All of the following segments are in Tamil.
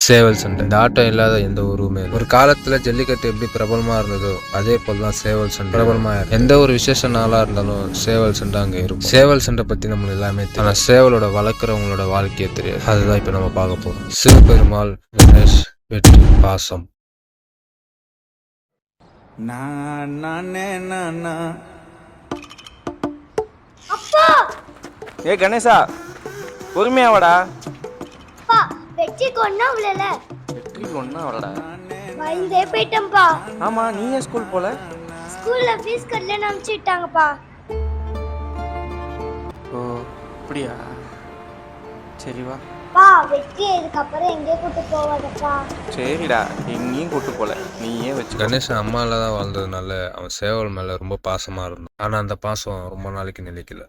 சேவல் சண்டை. இந்த ஆட்டம் இல்லாத எந்த ஊருமே ஒரு காலத்துல ஜல்லிக்கட்டு எப்படி பிரபலமா இருந்ததோ அதே போலதான் சேவல் சண்டை பிரபலமா எந்த ஒரு விசேஷ நாளா இருந்தாலும் சேவல் சண்டை அங்க இருக்கும். சேவல் சண்டை பத்தி நம்மளுக்கு எல்லாமே தெரியும். ஆனா சேவலோட வளர்க்குறவங்களோட வாழ்க்கையே தெரியாது. அதுதான் இப்ப நம்ம பார்க்க போறோம். சிவபெருமாள், கணேஷ், வெற்றி, பாசம். ஏ கணேசா, பொறுமையா வாடா. வெற்றி கொன்னா உள்ளல வெற்றி கொன்னா அவளடா. பயந்தே போயிட்டேன்ப்பா. ஆமா, நீ ஏன் ஸ்கூல் போல? ஸ்கூல்ல ஃபீஸ் கட்டலன்னு அனுப்பிச்சிட்டாங்கப்பா. ஓ அப்படியா, சரி வா. பா வெற்றி இதுக்கப்புறம் எங்கே கூட்டு போவாதப்பா. சரிடா, எங்கேயும் கூட்டு போல, நீயே வச்சு. கணேசன் அம்மால தான் வாழ்ந்ததுனால அவன் சேவல் மேல ரொம்ப பாசமா இருந்தான். ஆனா அந்த பாசம் ரொம்ப நாளைக்கு நிலைக்கல.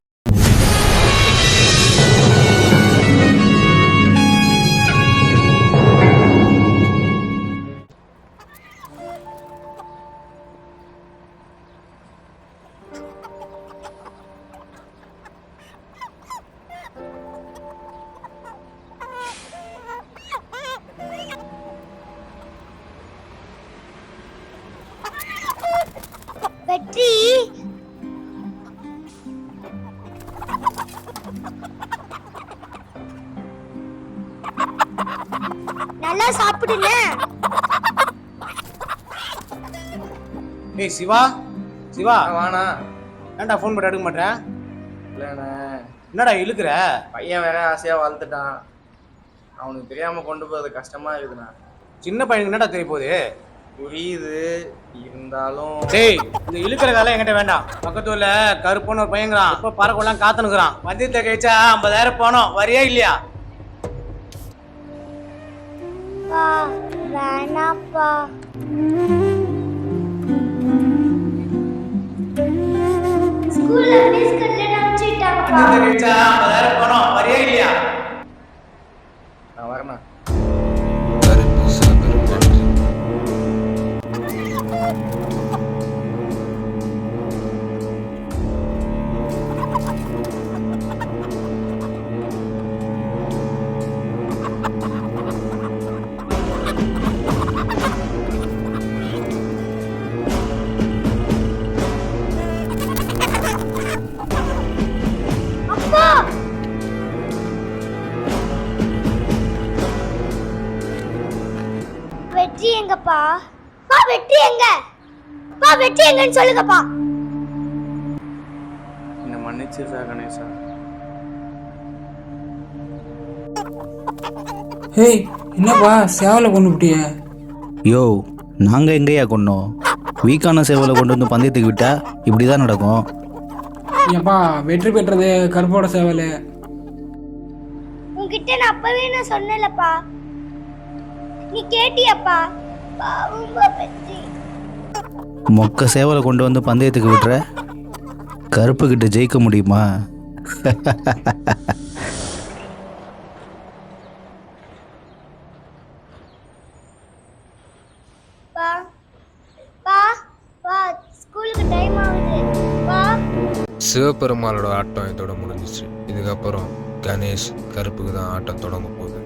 வெற்றி நல்லா சாப்பிடுங்க. ஏய் சிவா, சிவா வாணா. ஏன்டா ஃபோன் பண்ணி எடுக்க மாட்டேன்? இல்லைண்ணே, என்னடா இழுக்கிற? பையன் வேற ஆசையா வளர்த்துட்டான். அவனுக்கு தெரியாம கொண்டு போறது கஷ்டமா இருக்குண்ணா. சின்ன பையனுக்கு என்னடா தெரிய போகுது? புரியுது, இருந்தாலும் டேய் இந்த இழுக்கிற காலம் என்கிட்ட வேண்டாம். பக்கத்து ஊர்ல கருப்புன்னு ஒரு பையங்கிறான், இப்ப பறக்கலாம் காத்துனுக்குறான். மதியத்தை கழிச்சா 50,000 போனோம், வரியா இல்லையா? பா வேணாப்பா. ஸ்கூல்ல ஃபீஸ் கட்டலன்னு அனுப்பிச்சிட்டாங்கப்பா. மதியத்தை கழிச்சா 50,000 போனோம், வரியா இல்லையா? நான் வரேண்ணா. அப்பா வெற்றி எங்கப்பா? பா வெற்றி எங்க? பா வெற்றி எங்கன்னு சொல்லுங்கப்பா. என்னை மன்னிச்சிருக்கா கணேசா. ஏய் என்னப்பா சேவலை கொண்டு விட்டிய? யோ, நாங்கள் எங்கேயா கொண்டோம்? வீக்கான சேவலை கொண்டு வந்து பந்தயத்துக்கு விட்டா இப்படி தான் நடக்கும். ஏப்பா வெற்றி பெற்றது கருப்போட சேவல். உன்கிட்ட நான் அப்பவே நான் சொன்னேன்லப்பா, நீ கேட்டியப்பா. பாவம்பா வெற்றி. மொக்க சேவலை கொண்டு வந்து பந்தயத்துக்கு விட்டுற, கருப்புக்கிட்ட ஜெயிக்க முடியுமா? பா பா பா ஸ்கூலுக்கு டைம் ஆகுது. பா சிவபெருமாளோட ஆட்டம் இதோட முடிஞ்சிச்சு. இதுக்கப்புறம் கணேஷ், கருப்புக்கு தான் ஆட்டம் தொடங்க போகுது.